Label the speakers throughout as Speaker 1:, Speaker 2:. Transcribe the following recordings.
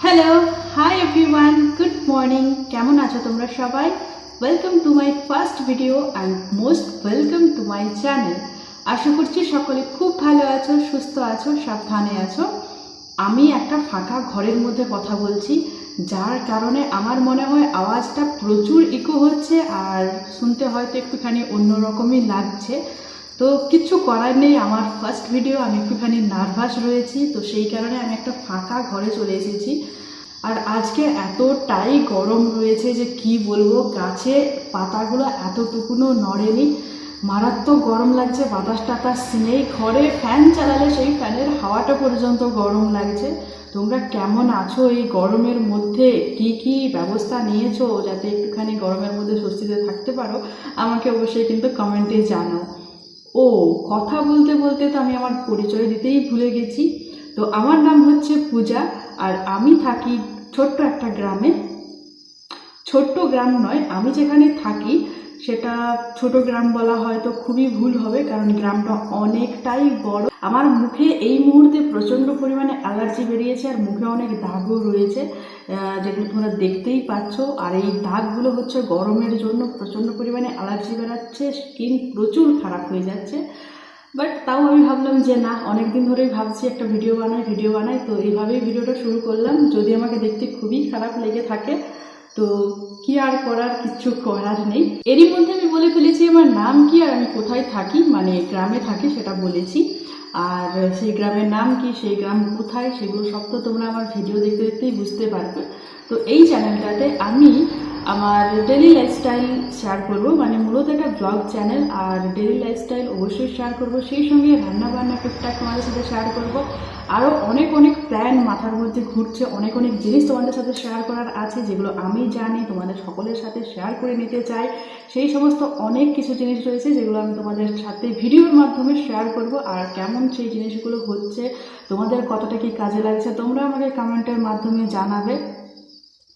Speaker 1: Hello, hi everyone, good morning. কেমন আছো তোমরা সবাই? Welcome to my first video and most welcome to my channel. আশা করছি সকলে খুব ভালো আছো, সুস্থ আছো, সাবধানে আছো। আমি একটা ফাঁকা ঘরের মধ্যে কথা বলছি, যার কারণে আমার মনে হয় আওয়াজটা প্রচুর ইকো হচ্ছে আর শুনতে হয়তো একটুখানি অন্যরকমই লাগছে। তো কিছু করার নেই, আমার ফার্স্ট ভিডিও, আমি একটুখানি নার্ভাস রয়েছি, তো সেই কারণে আমি একটা ফাঁকা ঘরে চলে এসেছি। আর আজকে এতটাই গরম রয়েছে যে কি বলবো, গাছে পাতাগুলো এতটুকুনও নড়েনি, মারাত্মক গরম লাগছে। বাতাস টাতাস নেই, ঘরে ফ্যান চালালে সেই ফ্যানের হাওয়াটা পর্যন্ত গরম লাগছে। তোমরা কেমন আছো এই গরমের মধ্যে? কি কি ব্যবস্থা নিয়েছো যাতে একটুখানি গরমের মধ্যে স্বস্তিতে থাকতে পারো? আমাকে অবশ্যই কিন্তু কমেন্টে জানাও। ও, কথা বলতে বলতে তো আমি আমার পরিচয় দিতেই ভুলে গেছি। তো আমার নাম হচ্ছে পূজা, আর আমি থাকি ছোট্ট একটা গ্রামে। ছোট্ট গ্রাম নয়, আমি যেখানে থাকি সেটা ছোট গ্রাম বলা হয়তো খুবই ভুল হবে, কারণ গ্রামটা অনেকটাই বড়। আমার মুখে এই মুহূর্তে প্রচণ্ড পরিমাণে অ্যালার্জি বেরিয়েছে, আর মুখে অনেক দাগও রয়েছে, যেগুলো তোমরা দেখতেই পাচ্ছ। আর এই দাগগুলো হচ্ছে গরমের জন্য প্রচণ্ড পরিমাণে অ্যালার্জি বেরাচ্ছে, স্কিন প্রচুর খারাপ হয়ে যাচ্ছে। বাট তাও আমি ভাবলাম যে না, অনেকদিন ধরেই ভাবছি একটা ভিডিও বানাই, তো এইভাবেই ভিডিওটা শুরু করলাম। যদি আমাকে দেখতে খুবই খারাপ লেগে থাকে তো কি আর করার, কিচ্ছু করার নেই। এরই মধ্যে আমি বলে ফেলেছি আমার নাম কি আর আমি কোথায় থাকি, মানে গ্রামে থাকি সেটা বলেছি। আর সেই গ্রামের নাম কি, সেই গ্রাম কোথায়, সেগুলো সব তো তোমরা আমার ভিডিও দেখতে দেখতেই বুঝতে পারবে। তো এই চ্যানেলটাতে আমি আমার ডেলি লাইফস্টাইল শেয়ার করব, মানে মূলত একটা ব্লগ চ্যানেল, আর ডেলি লাইফস্টাইল অবশ্যই শেয়ার করব, সেই সঙ্গে রান্নাবান্না টুকটাক তোমাদের সাথে শেয়ার করব। আরও অনেক অনেক প্ল্যান মাথার মধ্যে ঘুরছে, অনেক অনেক জিনিস তোমাদের সাথে শেয়ার করার আছে, যেগুলো আমি জানি তোমাদের সকলের সাথে শেয়ার করে নিতে চাই। সেই সমস্ত অনেক কিছু জিনিস রয়েছে যেগুলো আমি তোমাদের সাথে ভিডিওর মাধ্যমে শেয়ার করব। আর কেমন সেই জিনিসগুলো হচ্ছে, তোমাদের কতটা কি কাজে লাগছে, তোমরা আমাকে কমেন্টের মাধ্যমে জানাবে।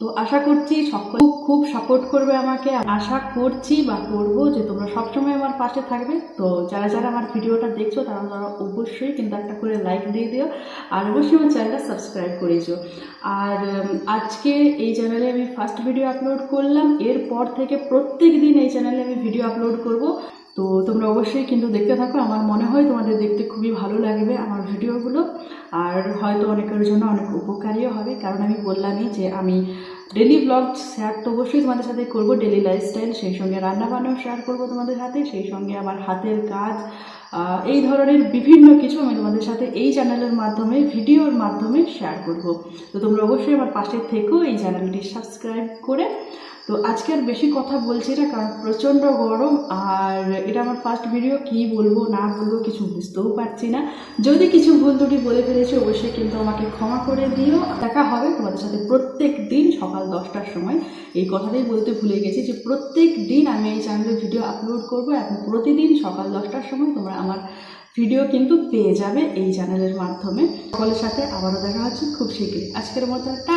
Speaker 1: তো আশা করছি সকলে খুব সাপোর্ট করবে আমাকে। আশা করছি বা করবো যে তোমরা সবসময় আমার পাশে থাকবে। তো যারা যারা আমার ভিডিওটা দেখছো তারা অবশ্যই কিন্তু একটা করে লাইক দিয়ে দিও, আর অবশ্যই আমার চ্যানেলটা সাবস্ক্রাইব করেছো। আর আজকে এই চ্যানেলে আমি ফার্স্ট ভিডিও আপলোড করলাম, এরপর থেকে প্রত্যেক দিন এই চ্যানেলে আমি ভিডিও আপলোড করব। তো তোমরা অবশ্যই কিন্তু দেখতে থাকো, আমার মনে হয় তোমাদের দেখতে খুবই ভালো লাগবে আমার ভিডিওগুলো, আর হয়তো অনেকের জন্য অনেক উপকারীও হবে। কারণ আমি বললামই যে আমি ডেলি ব্লগ শেয়ার তো অবশ্যই তোমাদের সাথে করব, ডেলি লাইফস্টাইল, সেই সঙ্গে রান্নাবান্নাও শেয়ার করব তোমাদের সাথে, সেই সঙ্গে আমার হাতের কাজ, এই ধরনের বিভিন্ন কিছু আমি তোমাদের সাথে এই চ্যানেলের মাধ্যমে, ভিডিওর মাধ্যমে শেয়ার করব। তো তোমরা অবশ্যই আমার পাশে থেকেও এই চ্যানেলটি সাবস্ক্রাইব করে। তো আজকে আর বেশি কথা বলছি না, কারণ প্রচণ্ড গরম, আর এটা আমার ফার্স্ট ভিডিও, কি বলবো না বলবো কিছু বুঝতেও পারছি না। যদি কিছু ভুল ত্রুটি বলে ফেলেছি অবশ্যই কিন্তু আমাকে ক্ষমা করে দিও। দেখা হবে তোমাদের সাথে প্রত্যেক দিন সকাল 10টার সময়। এই কথাটাই বলতে ভুলে গেছি যে প্রত্যেক দিন আমি এই চ্যানেলে ভিডিও আপলোড করব, এবং প্রতিদিন সকাল 10টার সময় তোমরা আমার ভিডিও কিন্তু পেয়ে যাবে এই চ্যানেলের মাধ্যমে। সকলের সাথে আবারও দেখা হচ্ছে খুব শীঘ্রই। আজকের মতো টাটা।